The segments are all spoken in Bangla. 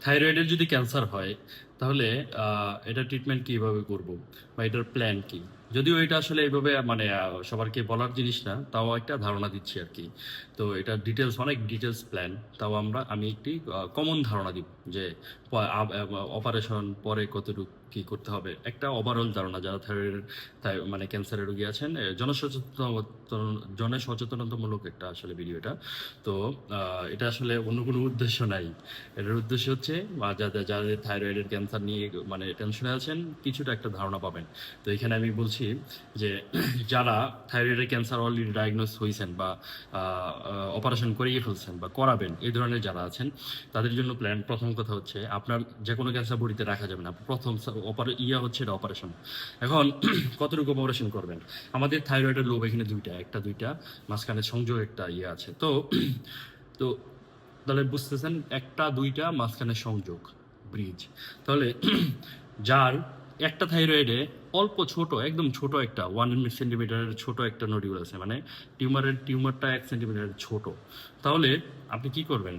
থাইরয়েডের যদি ক্যান্সার হয় তাহলে এটা ট্রিটমেন্ট কিভাবে করব বা এটার প্ল্যান কি? যদিও এটা আসলে এইভাবে মানে সবারকে বলার জিনিস না, তাও একটা ধারণা দিচ্ছি আর কি। তো এটা ডিটেলস, অনেক ডিটেলস প্ল্যান, তাও আমি একটি কমন ধারণা দিব যে অপারেশন পরে কতটুকু কি করতে হবে, একটা ওভারঅল ধারণা যারা থাইরয়েডের মানে ক্যান্সারের রোগী আছেন। জনসচেতনতামূলক একটা আসলে ভিডিও এটা। তো এটা আসলে অন্য কোনো উদ্দেশ্য নাই। এটার উদ্দেশ্য হচ্ছে যাদের যাদের থাইরয়েডের ক্যান্সার নিয়ে মানে টেনশনে আছেন, কিছুটা একটা ধারণা পাবেন। তো এখানে আমি বলছি যে যারা থাইরয়েডের ক্যান্সার অলরেডি ডায়াগনোস হয়েছেন বা অপারেশন করিয়ে ফেলছেন বা করাবেন, এই ধরনের যারা আছেন তাদের জন্য প্ল্যান। প্রথম কথা হচ্ছে আপনার যে কোনো ক্যান্সার বডিতে রাখা যাবে না। প্রথম হচ্ছে এটা অপারেশন। এখন কতটুকু অপারেশন করবেন? আমাদের থাইরয়েডের লোব এখানে দুইটা মাঝখানে সংযোগ একটা আছে। তো তো তাহলে বুঝতেছেন, একটা দুইটা মাঝখানে সংযোগ, ব্রিজ। তাহলে যার একটা থাইরয়েডে অল্প ছোট, একদম ছোট একটা 1 সেন্টিমিটারের ছোট একটা নডিউল আছে, মানে টিউমারটা 1 সেন্টিমিটারের ছোট, তাহলে আপনি কি করবেন?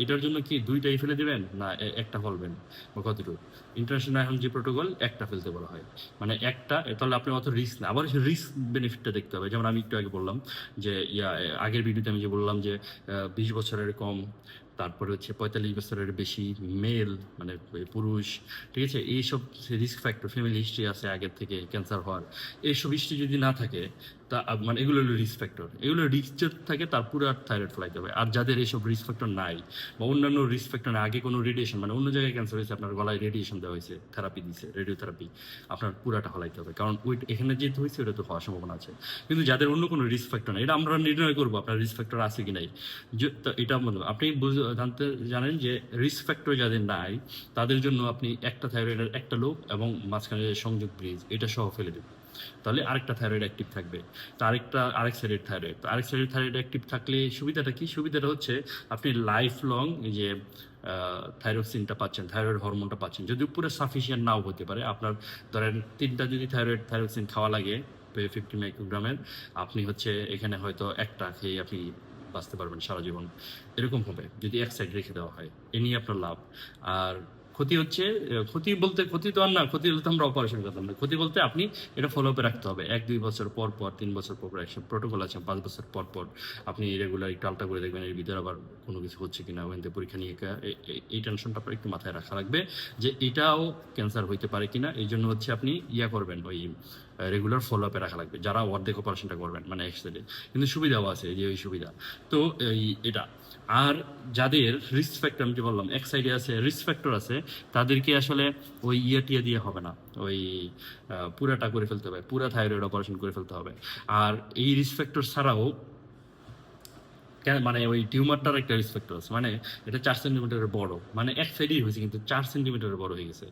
এটার জন্য কি দুইটাই ফেলে দিবেন না একটা ফেলবেন বা কতটুকু? ইন্টারন্যাশনাল এখন যে প্রোটোকল, একটা ফেলতে বলা হয়, মানে একটা। তাহলে আপনি অত রিস্ক না, আবার রিস্ক বেনিফিটটা দেখতে হবে। যেমন আমি একটু আগে বললাম যে আগের ভিডিওতে আমি যে বললাম যে 20 বছরের কম, তারপরে হচ্ছে 45 বছরের বেশি মেল, মানে পুরুষ, ঠিক আছে, এইসব রিস্ক ফ্যাক্টর, ফ্যামিলি হিস্ট্রি আছে আগের থেকে ক্যান্সার হওয়ার, এইসব হিস্ট্রি যদি না থাকে, তা মানে এগুলো হলো রিস্ক ফ্যাক্টর। এগুলো রিস্ক যদি থাকে তার পুরো থাইরয়েড ফেলাইতে হবে। আর যাদের এইসব রিস্ক ফ্যাক্টর নাই বা অন্যান্য রিস্ক ফ্যাক্টর নাই, আগে কোনো রেডিয়েশন মানে অন্য জায়গায় ক্যান্সার হয়েছে, আপনার গলায় রেডিয়েশন দেওয়া হয়েছে, থেরাপি দিয়েছে, রেডিওথেরাপি, আপনার পুরাটা ফেলাইতে হবে, কারণ ওই এখানে যেহেতু হয়েছে ওটা তো হওয়ার সম্ভাবনা আছে। কিন্তু যাদের অন্য কোনো রিস্ক ফ্যাক্টর নেই, এটা আমরা নির্ণয় করবো আপনার রিস্ক ফ্যাক্টর আছে কি নাই। এটা আপনি জানেন যে রিস্ক ফ্যাক্টর যাদের নাই তাদের জন্য আপনি একটা থাইরয়েডের একটা লোক এবং মাঝখানে যে সংযোগ ব্রিজ এটা সহ ফেলে দেবেন। তাহলে আরেকটা থাইরয়েড অ্যাক্টিভ থাকবে। তো আরেক সাইডের থাইরয়েড, তো আরেক সাইডের থাইরয়েড অ্যাক্টিভ থাকলে সুবিধাটা কি? সুবিধাটা হচ্ছে আপনি লাইফ লং এই যে থাইরক্সিনটা পাচ্ছেন, থাইরয়েড হরমোনটা পাচ্ছেন। যদিও পুরো সাফিসিয়েন্ট নাও হতে পারে, আপনার ধরেন 3টা যদি থাইরক্সিন খাওয়া লাগে 50 মাইক্রোগ্রামের, আপনি হচ্ছে এখানে হয়তো একটা খেয়ে আপনি বাঁচতে পারবেন সারা জীবন, এরকম হবে যদি এক সাইড রেখে দেওয়া হয়। এ নিয়ে আপনার লাভ। আর ক্ষতি হচ্ছে, ক্ষতি তো আর না, ক্ষতি হলে তো আমরা অপারেশন করতাম না। ক্ষতি বলতে আপনি এটা ফলো আপে রাখতে হবে 1-2 বছর পর পর, 3 বছর পর পর, একসব প্রোটোকল আছে, 5 বছর পর পর আপনি রেগুলার একটু আলটা করে দেখবেন এর ভিতরে আবার কোনো কিছু হচ্ছে কিনা, ওখান থেকে পরীক্ষা নিয়ে এই টেনশনটা আপনার একটু মাথায় রাখা লাগবে যে এটাও ক্যান্সার হইতে পারে কিনা। এই জন্য হচ্ছে আপনি করবেন, ওই রেগুলার ফলো আপে রাখা লাগবে যারা অর্ধেক অপারেশনটা করবেন, মানে এক সাইডে। কিন্তু সুবিধাও আছে, যে ওই সুবিধা। তো এটা। আর যাদের রিস্ক ফ্যাক্টর, আমি যে বললাম এক সাইডে আছে রিস্ক ফ্যাক্টর আছে, তাদেরকে আসলে ওই টিয়া দিয়ে হবে না, ওই পুরাটা করে ফেলতে হবে, পুরা থাইরয়েড অপারেশন করে ফেলতে হবে। আর এই রিস্ক ফ্যাক্টর ছাড়াও মানে ওই টিউমারটার একটা রিস্ক ফ্যাক্টর আছে, মানে এটা 4 সেন্টিমিটারের বড়, মানে এক সাইডেই হয়েছে কিন্তু 4 সেন্টিমিটারের বড় হয়ে গেছে,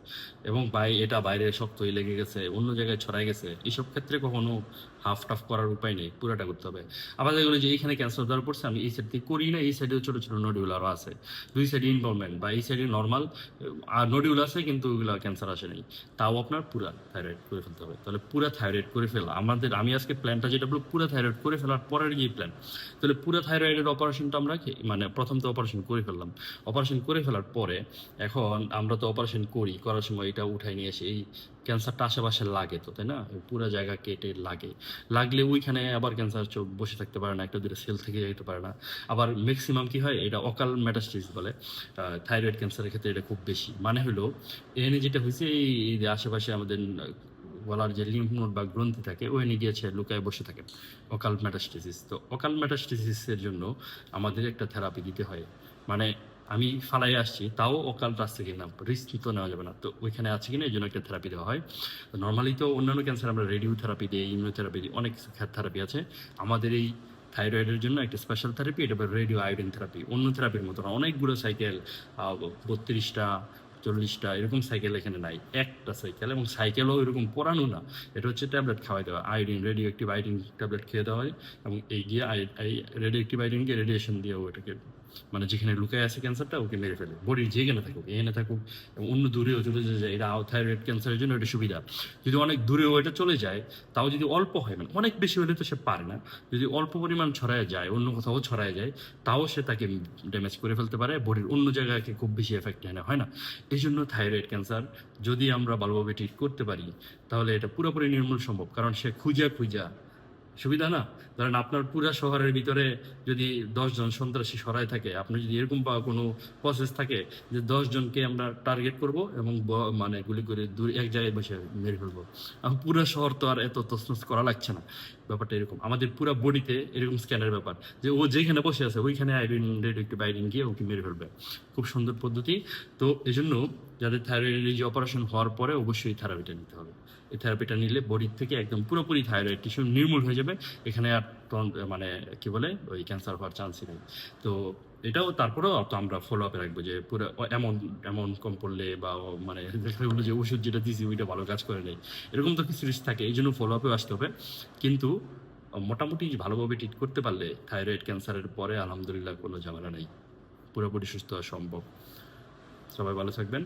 এবং এটা বাইরে শক্ত হয়ে লেগে গেছে, অন্য জায়গায় ছড়াই গেছে। এইসব ক্ষেত্রে কখনো হাফ টাফ করার উপায় নেই, পুরাটা করতে হবে। আবার দেখলো যে এইখানে ক্যান্সার ধরা পড়ছে, আমি এই সাইড থেকে করি না, এই সাইডেও ছোট ছোট নডিউল আরও আছে, দুই সাইডে ইনভলভমেন্ট, বা এই সাইডে নর্মাল আর নডিউল আছে কিন্তু ওইগুলো ক্যান্সার আসে নেই, তাও আপনার পুরা থাইরয়েড করে ফেলতে হবে। তাহলে পুরা থাইরয়েড করে ফেলা আমি আজকে প্ল্যানটা যেটা বলবো, পুরা থাইরয়েড করে ফেলার পরের যে প্ল্যান। তাহলে পুরো থাইরয়েডের অপারেশনটা আমরা মানে প্রথম তো অপারেশন করে ফেললাম। অপারেশন করে ফেলার পরে এখন আমরা তো অপারেশন করার সময় এটা উঠাই নিয়ে এসে এই ক্যান্সারটা আশেপাশে লাগে তো, তাই না? পুরো জায়গা কেটে লাগলে ওইখানে আবার ক্যান্সার চোখ বসে থাকতে পারে না, একটা দুটো সেল থেকে যেতে পারে না। আবার ম্যাক্সিমাম কি হয়, এটা অকাল মেটাস্টেসিস বলে থাইরয়েড ক্যান্সারের ক্ষেত্রে, এটা খুব বেশি। মানে হলো এখানে যেটা হয়েছে, এই যে আশেপাশে আমাদের গলার যে লিম্ফ নোড বা গ্রন্থি থাকে, ওখানে গিয়েছে লুকায় বসে থাকে, অকাল মেটাস্টেসিস। তো অকাল মেটাস্টেসিসের জন্য আমাদের একটা থেরাপি দিতে হয়, মানে আমি ফালাই আসছি, তাও অকাল আসছে কিনা, রিস্ক তো নেওয়া যাবে না, তো ওইখানে আছে কিনা এই জন্য একটা থেরাপি দেওয়া হয়। নর্মালি তো অন্যান্য ক্যান্সার আমরা রেডিও থেরাপি দিই, ইমিউনোথেরাপি দিই, অনেক থেরাপি আছে। আমাদের এই থাইরয়েডের জন্য একটা স্পেশাল থেরাপি, এটা রেডিও আয়োডিন থেরাপি। অন্য থেরাপির মতো না, অনেকগুলো সাইকেল, 32টা 40টা এরকম সাইকেল এখানে নাই, একটা সাইকেল, এবং সাইকেলও এরকম পরানো না, এটা হচ্ছে ট্যাবলেট খাওয়াই দেওয়া, রেডিও অ্যাক্টিভ আয়োডিন ট্যাবলেট খেয়ে দেওয়া হয়, এবং এই গিয়ে রেডিও অ্যাক্টিভ আয়োডিনকে রেডিয়েশন দিয়ে ওটাকে মানে যেখানে লুকায় আছে ক্যান্সারটা ওকে মেরে ফেলে, বডির যেখানে থাকুক, এখানে থাকুক এবং অন্য দূরেও চলে যায়। এটা থাইরয়েড ক্যান্সারের জন্য এটা সুবিধা। যদি অনেক দূরেও এটা চলে যায়, তাও যদি অল্প হয়, মানে অনেক বেশি হলে তো সে পারে না, যদি অল্প পরিমাণ ছড়ায় যায়, অন্য কোথাও ছড়ায় যায়, তাও সে তাকে ড্যামেজ করে ফেলতে পারে, বডির অন্য জায়গায় খুব বেশি এফেক্ট হয় না। এই জন্য থাইরয়েড ক্যান্সার যদি আমরা ভালোভাবে ট্রিট করতে পারি, তাহলে এটা পুরোপুরি নির্মূল সম্ভব। কারণ সে খুঁজা খুঁজা সুবিধা না। ধরেন আপনার পুরা শহরের ভিতরে যদি 10 জন সন্ত্রাসী সরায় থাকে, আপনি যদি এরকম বা কোনো প্রসেস থাকে যে 10 জনকে আমরা টার্গেট করব এবং মানে গুলি করে দূর এক জায়গায় বসে মেরে ফেলবো, পুরো শহর তো আর এত তছনছ করা লাগছে না। ব্যাপারটা এরকম, আমাদের পুরো বডিতে এরকম স্ক্যানের ব্যাপার, যে ও যেখানে বসে আছে ওইখানে আইরিন একটু বাইরিন গিয়ে ওকে মেরে ফেলবে। খুব সুন্দর পদ্ধতি। তো এই জন্য যাদের থাইরয়েড যে অপারেশন হওয়ার পরে অবশ্যই থেরাপিটা নিতে হবে। এই থেরাপিটা নিলে বডির থেকে একদম পুরোপুরি থাইরয়েড টিস্যু নির্মূল হয়ে যাবে, এখানে আর মানে কি বলে ওই ক্যান্সার হওয়ার চান্সই নেই। তো এটাও তারপরেও তো আমরা ফলো আপে রাখবো যে পুরো এমন এমন কম পড়লে বা মানে দেখা গেলো যে ওষুধ যেটা দিয়েছি ওইটা ভালো কাজ করে নেই, এরকম তো কিছু রিস্ক থাকে, এই জন্য ফলো আপেও আসতে হবে। কিন্তু মোটামুটি ভালোভাবে ট্রিট করতে পারলে থাইরয়েড ক্যান্সারের পরে আলহামদুলিল্লাহ কোনো ঝামেলা নেই, পুরোপুরি সুস্থ হওয়া সম্ভব। সবাই ভালো থাকবেন।